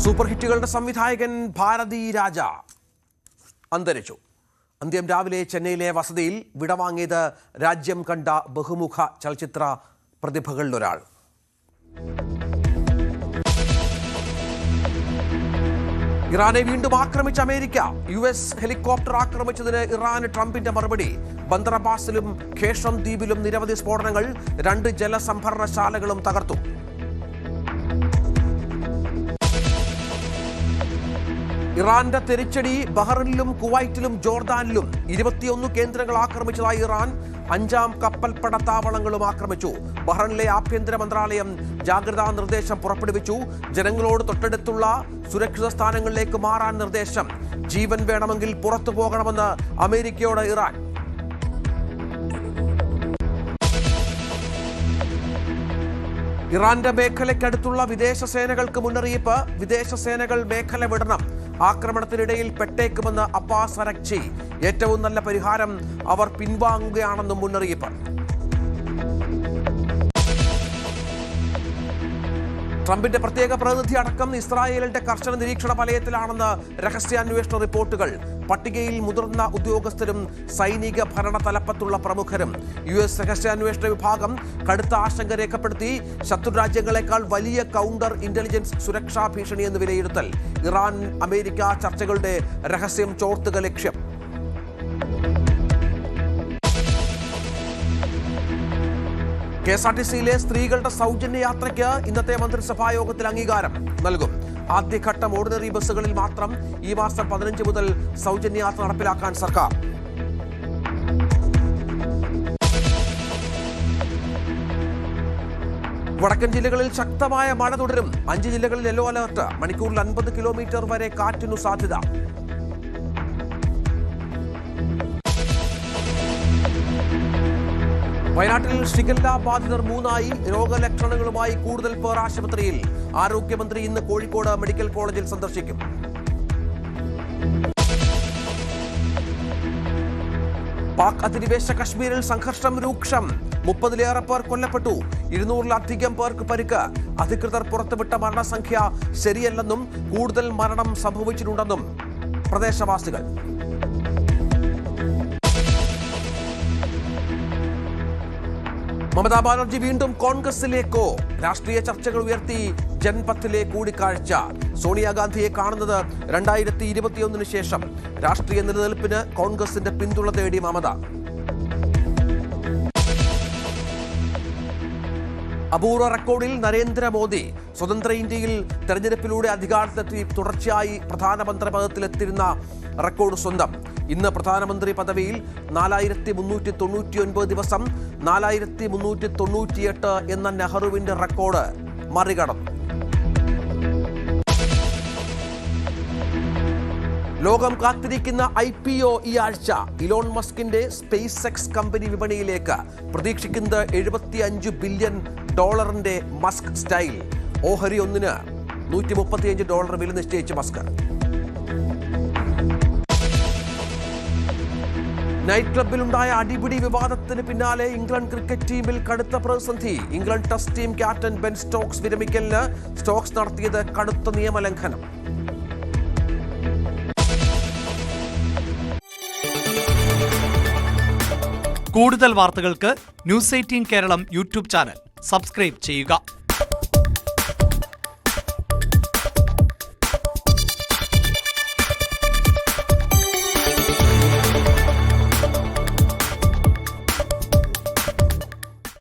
Super ഹിറ്റുകളുടെ സംവിധായകൻ ഭാരതി രാജ അന്തരിച്ചു. അന്ത്യം രാവിലെ ചെന്നൈയിലെ വസതിയിൽ വിടവാങ്ങിയത് രാജ്യം കണ്ട ബഹുമുഖ ചലച്ചിത്ര പ്രതിഭകളിലൊരാൾ. ഇറാനെ വീണ്ടും ആക്രമിച്ച അമേരിക്ക. US ഹെലികോപ്റ്റർ ആക്രമിച്ചതിന് ഇറാന് ട്രംപിന്റെ മറുപടി. ബന്ദർ അബ്ബാസിലും ഖേഷം ദ്വീപിലും നിരവധി സ്ഫോടനങ്ങൾ, 2 ജലസംഭരണശാലകളും തകർത്തു. ഇറാന്റെ തിരിച്ചടി. ബഹ്റൈനിലും കുവൈറ്റിലും ജോർദാനിലും 21 കേന്ദ്രങ്ങൾ ആക്രമിച്ചതായി ഇറാൻ. 5ാം കപ്പൽപ്പട താവളങ്ങളും ആക്രമിച്ചു. ബഹ്റൈനിലെ ആഭ്യന്തര മന്ത്രാലയം ജാഗ്രതാ നിർദ്ദേശം പുറപ്പെടുവിച്ചു. ജനങ്ങളോട് തൊട്ടടുത്തുള്ള സുരക്ഷിത സ്ഥാനങ്ങളിലേക്ക് മാറാൻ നിർദ്ദേശം. ജീവൻ വേണമെങ്കിൽ പുറത്തു പോകണമെന്ന് അമേരിക്കയോട് ഇറാൻ. ഇറാന്റെ മേഖലയ്ക്കടുത്തുള്ള വിദേശ സേനകൾക്ക് മുന്നറിയിപ്പ്. വിദേശ സേനകൾ മേഖല വിടണം. ആക്രമണത്തിനിടയിൽ പെട്ടേക്കുമെന്ന് അബ്ബാസ് അരക്ചി. ഏറ്റവും നല്ല പരിഹാരം അവർ പിൻവാങ്ങുകയാണെന്നും മുന്നറിയിപ്പ്. ട്രംപിന്റെ പ്രത്യേക പ്രതിനിധി അടക്കം ഇസ്രായേലിന്റെ കർശന നിരീക്ഷണ വലയത്തിലാണെന്ന് രഹസ്യാന്വേഷണ റിപ്പോർട്ടുകൾ. പട്ടികയിൽ മുതിർന്ന ഉദ്യോഗസ്ഥരും സൈനിക ഭരണ തലപ്പത്തുള്ള പ്രമുഖരും. US രഹസ്യാന്വേഷണ വിഭാഗം കടുത്ത ആശങ്ക രേഖപ്പെടുത്തി. ശത്രുരാജ്യങ്ങളെക്കാൾ വലിയ കൗണ്ടർ ഇന്റലിജൻസ് സുരക്ഷാ ഭീഷണിയെന്ന് വിലയിരുത്തൽ. ഇറാൻ അമേരിക്ക ചർച്ചകളുടെ രഹസ്യം ചോർത്തുക ലക്ഷ്യം. KSRTCയിലെ സ്ത്രീകളുടെ സൗജന്യ യാത്രയ്ക്ക് ഇന്നത്തെ മന്ത്രിസഭാ യോഗത്തിൽ അംഗീകാരം നൽകും. ആദ്യഘട്ടം ഓർഡിനറി ബസ്സുകളിൽ മാത്രം ഈ മാസം 15 മുതൽ സൗജന്യ യാത്ര നടപ്പിലാക്കാൻ സർക്കാർ. വടക്കൻ ജില്ലകളിൽ ശക്തമായ മഴ തുടരും. 5 ജില്ലകളിൽ യെല്ലോ അലർട്ട്. മണിക്കൂറിൽ 50 കിലോമീറ്റർ വരെ കാറ്റിനു സാധ്യത. വയനാട്ടിൽ ഷിഗല്ല ബാധിതർ 3ആയി. രോഗലക്ഷണങ്ങളുമായി കൂടുതൽ പേർ ആശുപത്രിയിൽ. ആരോഗ്യമന്ത്രി ഇന്ന് കോഴിക്കോട് മെഡിക്കൽ കോളേജിൽ സന്ദർശിക്കും. പാക് അധിനിവേശ കശ്മീരിൽ സംഘർഷം രൂക്ഷം. 30-ലേറെ പേർ കൊല്ലപ്പെട്ടു. 200-ലധികം പേർക്ക് പരിക്ക്. അധികൃതർ പുറത്തുവിട്ട മരണസംഖ്യ ശരിയല്ലെന്നും കൂടുതൽ മരണം സംഭവിച്ചിട്ടുണ്ടെന്നും പ്രദേശവാസികൾ. മമതാ ബാനർജി വീണ്ടും കോൺഗ്രസിലേക്കോ? രാഷ്ട്രീയ ചർച്ചകൾ ഉയർത്തി ജൻപത്തിലെ കൂടിക്കാഴ്ച. സോണിയാഗാന്ധിയെ കാണുന്നത് 2021 ശേഷം. രാഷ്ട്രീയ നിലനിൽപ്പിന് കോൺഗ്രസിന്റെ പിന്തുണ തേടി മമത. അപൂർവ റെക്കോർഡിൽ നരേന്ദ്രമോദി. സ്വതന്ത്ര ഇന്ത്യയിൽ തെരഞ്ഞെടുപ്പിലൂടെ അധികാരത്തിലെത്തി തുടർച്ചയായി പ്രധാനമന്ത്രി പദത്തിലെത്തിരുന്ന റെക്കോർഡ് സ്വന്തം. ഇന്ന് പ്രധാനമന്ത്രി പദവിയിൽ 4399 ദിവസം. 4398 എന്ന നെഹ്റുവിന്റെ റെക്കോർഡ് മറികടന്നു. ലോകം കാത്തിരിക്കുന്ന IPO ഈ ആഴ്ച. ഇലോൺ മസ്കിന്റെ സ്പേസ് എക്സ് കമ്പനി വിപണിയിലേക്ക്. പ്രതീക്ഷിക്കുന്നത് $75 ബില്യൺ മസ്ക് സ്റ്റൈൽ. ഓഹരി ഒന്നിന് $135 വില നിശ്ചയിച്ച് മസ്ക്. നൈറ്റ് ക്ലബിലുണ്ടായ അടിപിടി വിവാദത്തിന് പിന്നാലെ ഇംഗ്ലണ്ട് ക്രിക്കറ്റ് ടീമിൽ കടുത്ത പ്രതിസന്ധി. England test team captain Ben Stokes വിരമിക്കലിന്. സ്റ്റോക്സ് നടത്തിയത് കടുത്ത നിയമലംഘനം. കൂടുതൽ വാർത്തകൾക്ക് News 18 Keralam YouTube channel subscribe ചെയ്യുക.